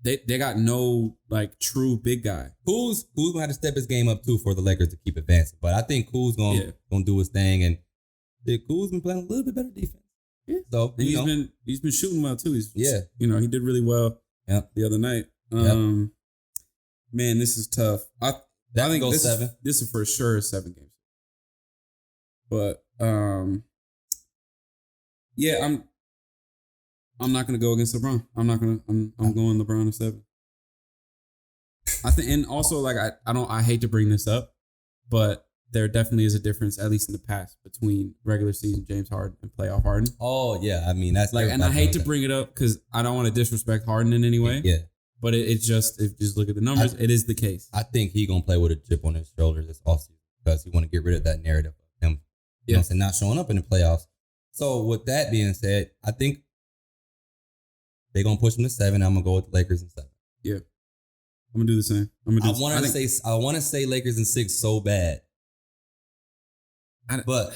They got no like true big guy. Kuz's gonna have to step his game up too for the Lakers to keep advancing. But I think Kuz's gonna do his thing, and Kuz's been playing a little bit better defense. Yeah. So and he's been shooting well too. He did really well. The other night. Man, this is tough. I think this 7. This is for sure a 7 games. But yeah, I'm not gonna go against LeBron. I'm going LeBron in 7. I think, and also like I hate to bring this up, but there definitely is a difference, at least in the past, between regular season James Harden and playoff Harden. Oh yeah, I mean that's like, and I hate to bring it up because I don't want to disrespect Harden in any way. Yeah, but if you just look at the numbers, it is the case. I think he's gonna play with a chip on his shoulder this offseason because he want to get rid of that narrative of him, and not showing up in the playoffs. So with that being said, I think they're gonna push him to 7. I'm gonna go with the Lakers in 7. Yeah, I'm gonna do the same. I want to say Lakers in 6 so bad. But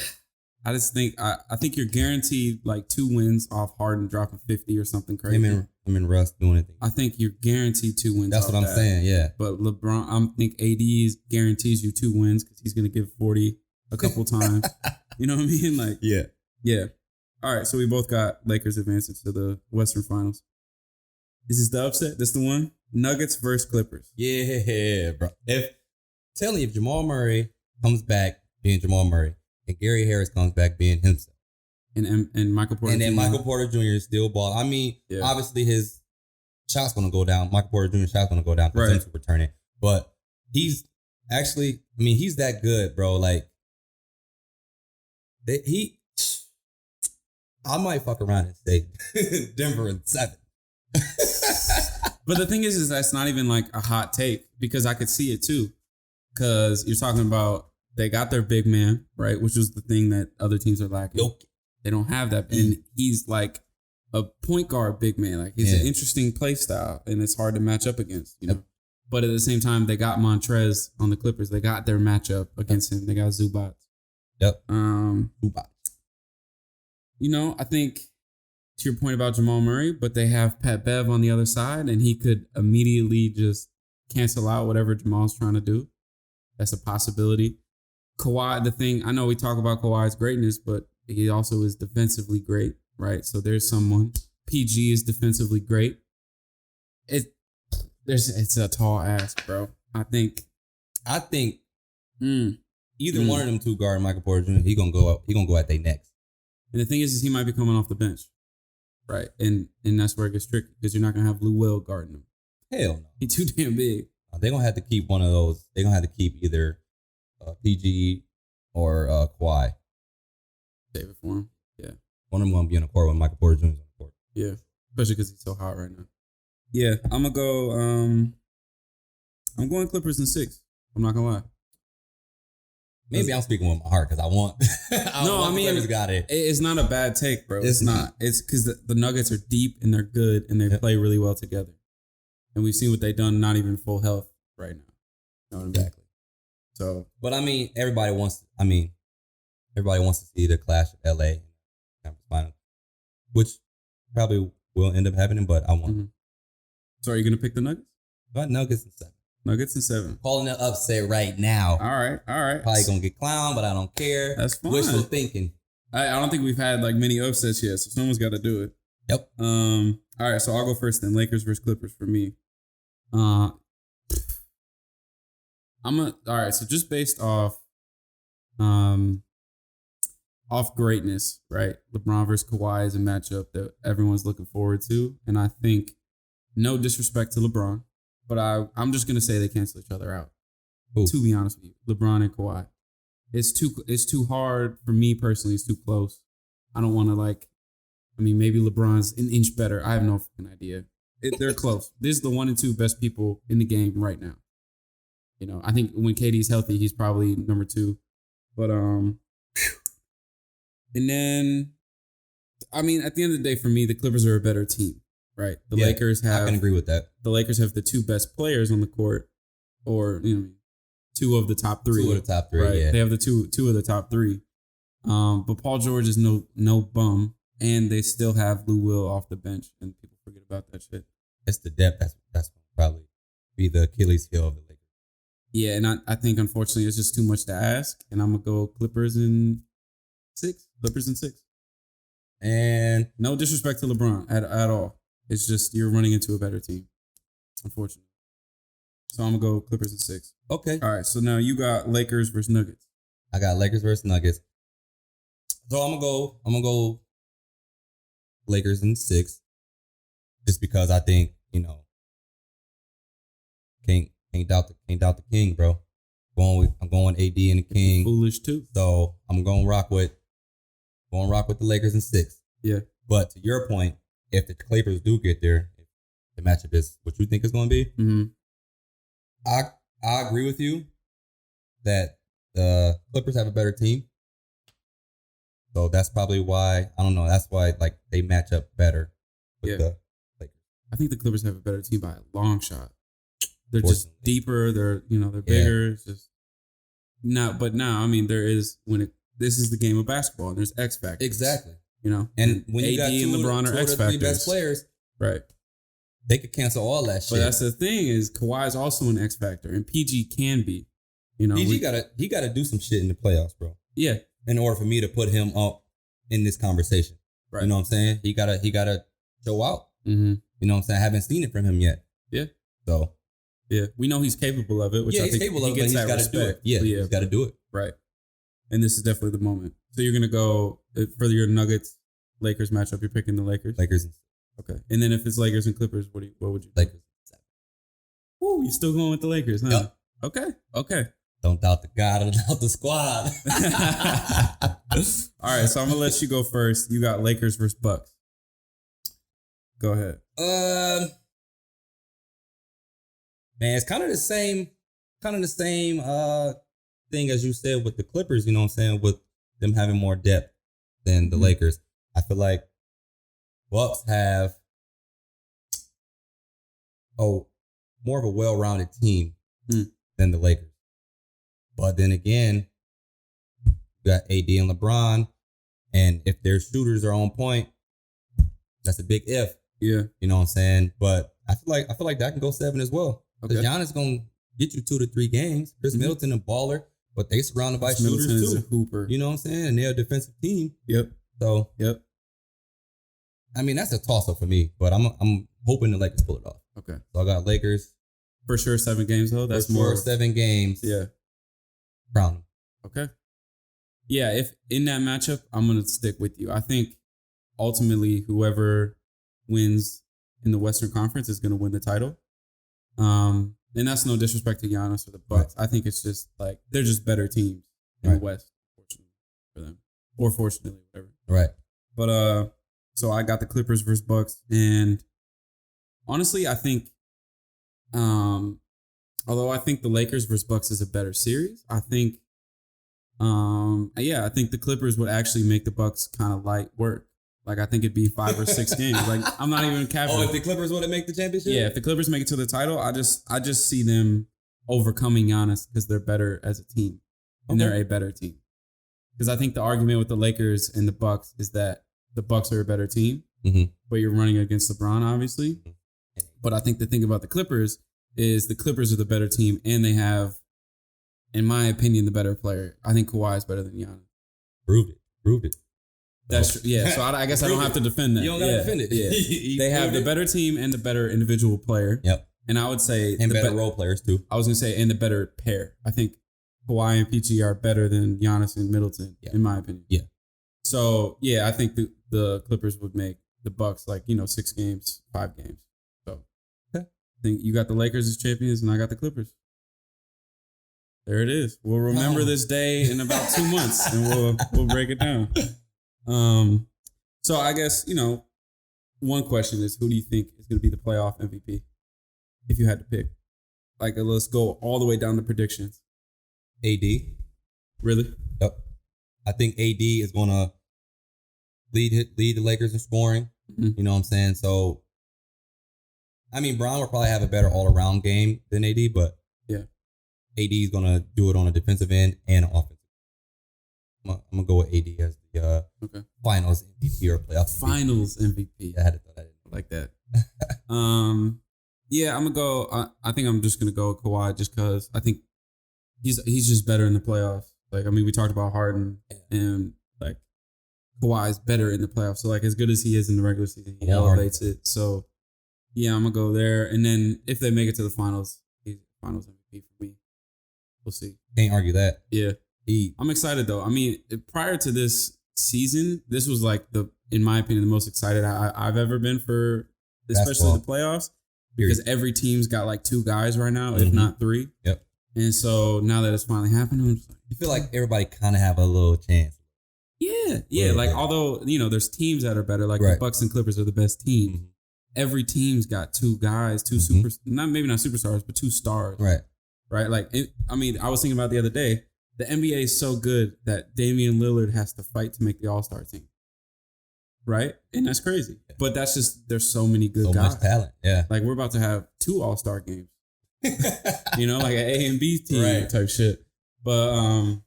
I just think I think you're guaranteed like 2 wins off Harden dropping 50 or something crazy. Him and Russ doing it. I think you're guaranteed 2 wins. That's what I'm saying. Yeah. But LeBron, I think AD guarantees you 2 wins because he's gonna give 40 a couple times. You know what I mean? Like yeah. All right, so we both got Lakers advancing to the Western Finals. Is this the upset? This the one? Nuggets versus Clippers. Yeah, bro. If Jamal Murray comes back being Jamal Murray, and Gary Harris comes back being himself. And Michael Porter Jr. And then Michael Porter Jr. is still ball. I mean, obviously his shot's going to go down. Michael Porter Jr.'s shot's going to go down because he's returning. But he's actually, he's that good, bro. Like, I might fuck around and say Denver in 7. But the thing is that's not even like a hot take because I could see it too. Because you're talking about they got their big man, right? Which is the thing that other teams are lacking. Nope. They don't have that. And he's like a point guard big man. Like he's an interesting play style and it's hard to match up against, you know. But at the same time, they got Montrez on the Clippers. They got their matchup against him. They got Zubac. Zubac. You know, I think to your point about Jamal Murray, but they have Pat Bev on the other side and he could immediately just cancel out whatever Jamal's trying to do. That's a possibility. Kawhi, the thing, I know we talk about Kawhi's greatness, but he also is defensively great, right? So there's someone. PG is defensively great. It's a tall ask, bro. I think either one of them two guard Michael Porter Jr. He gonna go at their necks. And the thing is he might be coming off the bench, right? And that's where it gets tricky because you're not gonna have Lou Will guarding him. Hell no, he's too damn big. They're gonna have to keep one of those. They're gonna have to keep either PG or Kawhi. Save it for him. Yeah. One of them gonna be on the court when Michael Porter Jr. is on the court. Yeah. Especially because he's so hot right now. Yeah. I'm gonna go I'm going Clippers in 6. I'm not gonna lie. Maybe I'm speaking with my heart because I want Clippers got it. It's not a bad take, bro. It's not. It's because the Nuggets are deep and they're good and they play really well together. And we've seen what they've done, not even full health right now. You know what I mean? Exactly. So, but everybody wants to see the clash of LA conference finals, which probably will end up happening. But I want. Mm-hmm. So, are you gonna pick the Nuggets? But Nuggets in 7. Nuggets in 7. Calling it upset right now. All right. Probably gonna get clowned, but I don't care. That's fine. Wishful thinking. I don't think we've had like many upsets yet, so someone's got to do it. Yep. All right, so I'll go first then. Lakers versus Clippers for me. All right, so just based off greatness, right? LeBron versus Kawhi is a matchup that everyone's looking forward to, and I think no disrespect to LeBron, but I'm just gonna say they cancel each other out. Ooh. To be honest with you, LeBron and Kawhi, it's too hard for me personally. It's too close. I don't want to maybe LeBron's an inch better. I have no fucking idea. They're close. This is the 1 and 2 best people in the game right now. You know, I think when KD's healthy, he's probably number 2. But and then, at the end of the day, for me, the Clippers are a better team, right? The Lakers have. I can agree with that. The Lakers have the 2 best players on the court, or 2 of the top 3. 2 of the top 3, right? Yeah. They have the two of the top 3. But Paul George is no bum, and they still have Lou Will off the bench, and people forget about that shit. It's the depth that's probably be the Achilles heel of the Lakers. Yeah, and I think unfortunately it's just too much to ask, and I'm gonna go Clippers in 6. Clippers in 6. And no disrespect to LeBron at all. It's just you're running into a better team, unfortunately. So I'm gonna go Clippers in 6. Okay. All right. So now you got Lakers versus Nuggets. I got Lakers versus Nuggets. So I'm gonna go Lakers in 6, just because I think can't doubt the king, bro. I'm going AD and the king. Foolish too. So I'm gonna rock with the Lakers in 6. Yeah. But to your point, if the Clippers do get there, if the matchup is what you think it's going to be, mm-hmm. I agree with you that the Clippers have a better team. So that's probably why, I don't know, that's why they match up better with the Lakers. I think the Clippers have a better team by a long shot. They're just deeper. They're bigger. It's just there is this is the game of basketball and there's X factors. Exactly. And when you got two LeBron are X factors, 3 best players, right? They could cancel all that shit. But that's the thing is Kawhi is also an X factor and PG can be. PG gotta do some shit in the playoffs, bro. Yeah. In order for me to put him up in this conversation. Right. You know what I'm saying? He gotta show out. Mm-hmm. You know what I'm saying? I haven't seen it from him yet. Yeah. So. Yeah. We know he's capable of it, which I think he's capable of it, but he's got to do it. Yeah, he's got to do it. Right. And this is definitely the moment. So you're going to go for your Nuggets Lakers matchup. You're picking the Lakers? Lakers. Okay. And then if it's Lakers and Clippers, what would you do? Lakers. Ooh, you're still going with the Lakers, huh? Yep. Okay. Don't doubt the God, don't doubt the squad. All right, so I'm going to let you go first. You got Lakers versus Bucks. Go ahead. Man, it's kind of the same thing as you said with the Clippers, you know what I'm saying, with them having more depth than the Lakers. I feel like Bucks have more of a well-rounded team than the Lakers. But then again, you got AD and LeBron, and if their shooters are on point, that's a big if. Yeah. You know what I'm saying? But I feel like that can go 7 as well. Because Giannis going to get you 2 to 3 games. Chris Middleton a baller, but they surrounded by shooters Middleton too. Is a hooper. You know what I'm saying? And they're a defensive team. Yep. So, yep. I mean, that's a toss-up for me, but I'm hoping the Lakers pull it off. Okay. So I got Lakers. For sure 7 games, though? That's more. 7 games. Yeah. Crown them. Okay. Yeah, if in that matchup, I'm going to stick with you. I think ultimately whoever wins in the Western Conference is going to win the title. And that's no disrespect to Giannis or the Bucks. Right. I think it's just they're just better teams in the West, fortunately for them, or fortunately, whatever. Right. But so I got the Clippers versus Bucks, and honestly, I think, although I think the Lakers versus Bucks is a better series, I think, I think the Clippers would actually make the Bucks kind of light work. I think it'd be 5 or 6 games. I'm not even capping. If the Clippers want to make the championship? Yeah, if the Clippers make it to the title, I just see them overcoming Giannis because they're better as a team. And they're a better team. Because I think the argument with the Lakers and the Bucks is that the Bucks are a better team, but you're running against LeBron, obviously. Mm-hmm. But I think the thing about the Clippers is the Clippers are the better team, and they have, in my opinion, the better player. I think Kawhi is better than Giannis. Proved it. That's true. Yeah. So I guess I don't have to defend that. You don't gotta defend it. Yeah. They have the better team and the better individual player. Yep. And I would say and better role players too. I was gonna say and the better pair. I think Kawhi and PG are better than Giannis and Middleton, in my opinion. Yeah. So I think the Clippers would make the Bucks 6 games, 5 games. So I think you got the Lakers as champions and I got the Clippers. There it is. We'll remember this day in about 2 months and we'll break it down. So I guess, one question is who do you think is going to be the playoff MVP if you had to pick? Let's go all the way down to predictions. AD. Really? Yep. I think AD is going to lead the Lakers in scoring. Mm-hmm. You know what I'm saying? So, Brown will probably have a better all-around game than AD, but AD is going to do it on a defensive end and offensive. I'm going to go with AD as the finals MVP or playoff finals MVP. Yeah, I had to throw that in. Like that. I'm going to go. I think I'm just going to go with Kawhi just because I think he's just better in the playoffs. We talked about Harden and Kawhi is better in the playoffs. So as good as he is in the regular season, he elevates it. So I'm going to go there. And then if they make it to the finals, he's finals MVP for me. We'll see. Can't argue that. Yeah. I'm excited though. Prior to this season, this was in my opinion, the most excited I've ever been for, especially the playoffs, because every team's got 2 guys right now, if not 3. Yep. And so now that it's finally happening, I'm just you feel like everybody kind of have a little chance. Yeah. Although there's teams that are better, the Bucks and Clippers are the best team. Mm-hmm. Every team's got 2 guys, 2 maybe not superstars, but 2 stars. Right. I was thinking about the other day, the NBA is so good that Damian Lillard has to fight to make the All-Star team. Right? And that's crazy. Yeah. But that's just, there's so many good guys. So much talent, yeah. We're about to have 2 All-Star games. An A and B team type shit. But, I'm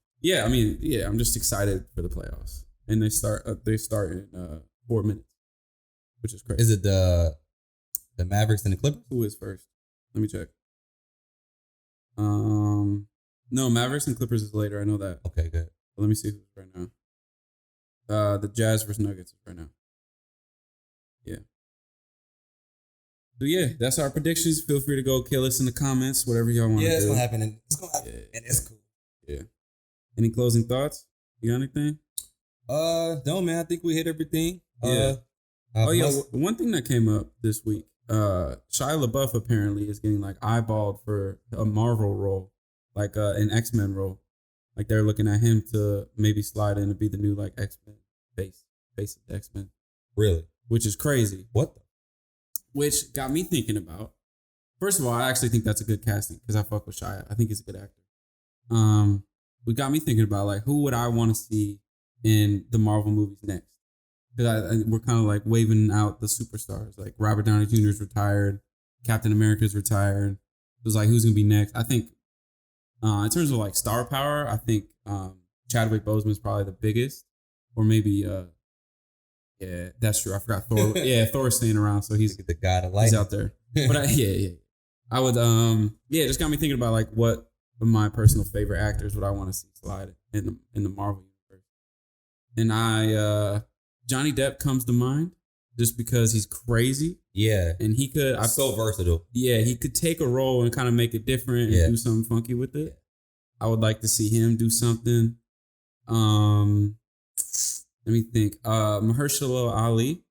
just excited for the playoffs. And they start in 4 minutes, which is crazy. Is it the Mavericks and the Clippers? Who is first? Let me check. No, Mavericks and Clippers is later. I know that. Okay, good. But let me see who's right now. The Jazz versus Nuggets is right now. Yeah. So that's our predictions. Feel free to go kill us in the comments, whatever y'all want to do. Yeah, it's gonna happen. It's gonna happen, and it's cool. Yeah. Any closing thoughts? You got anything? No, man. I think we hit everything. Yeah. One thing that came up this week. Shia LaBeouf apparently is getting eyeballed for a Marvel role, an X-Men role. They're looking at him to maybe slide in to be the new X-Men face of the X-Men. Really? Which is crazy. What? Which got me thinking about. First of all, I actually think that's a good casting because I fuck with Shia. I think he's a good actor. What got me thinking about who would I want to see in the Marvel movies next? Because we're kind of waving out the superstars. Robert Downey Jr. is retired. Captain America's retired. It was who's going to be next? I think in terms of star power, I think Chadwick Boseman is probably the biggest. Or maybe, that's true. I forgot Thor. Thor's staying around. So he's the guy to like. He's out there. But I would, it just got me thinking about what of my personal favorite actors would I want to see slide in the Marvel universe. And Johnny Depp comes to mind just because he's crazy. Yeah. And he could... I'm so versatile. Yeah, he could take a role and kind of make it different and do something funky with it. I would like to see him do something. Let me think. Mahershala Ali,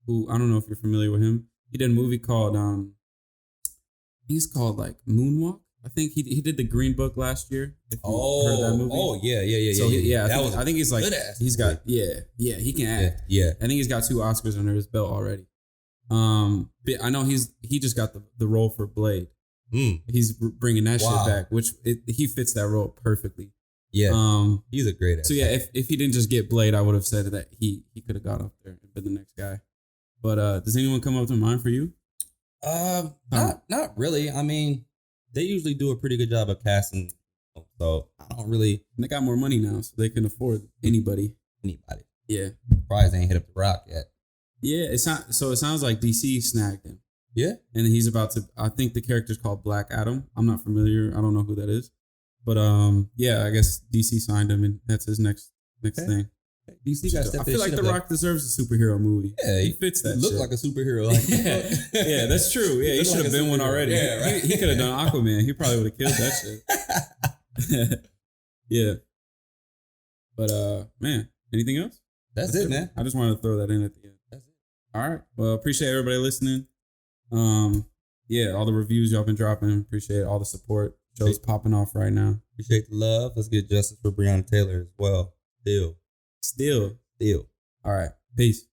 who I don't know if you're familiar with him. He did a movie called... I think it's called Moonwalk. I think he did the Green Book last year. If you heard that movie. Oh, yeah. So I think he's he's got ass. He can act. Yeah. I think he's got 2 Oscars under his belt already. But I know he just got the role for Blade. He's bringing that shit back, which he fits that role perfectly. Yeah. He's a great actor. So if he didn't just get Blade, I would have said that he could have got up there and been the next guy. But does anyone come up to mind for you? Not really. They usually do a pretty good job of casting, so I don't really. They got more money now, so they can afford anybody. Yeah. Probably ain't hit up the Rock yet. Yeah, it's not. So it sounds like DC snagged him. Yeah. And he's about to. I think the character's called Black Adam. I'm not familiar. I don't know who that is. But I guess DC signed him, and that's his next thing. DC got stepped. I feel like The Rock deserves a superhero movie. Yeah, he fits that. Look like a superhero. Like, yeah, that's true. Yeah, he should have been one already. Yeah, right? He could have done Aquaman. He probably would have killed that shit. Yeah. But man, anything else? That's it, man. I just wanted to throw that in at the end. That's it. All right. Well, appreciate everybody listening. Yeah, all the reviews y'all been dropping. Appreciate all the support. Show's popping off right now. Appreciate the love. Let's get justice for Breonna Taylor as well. Still. All right. Peace.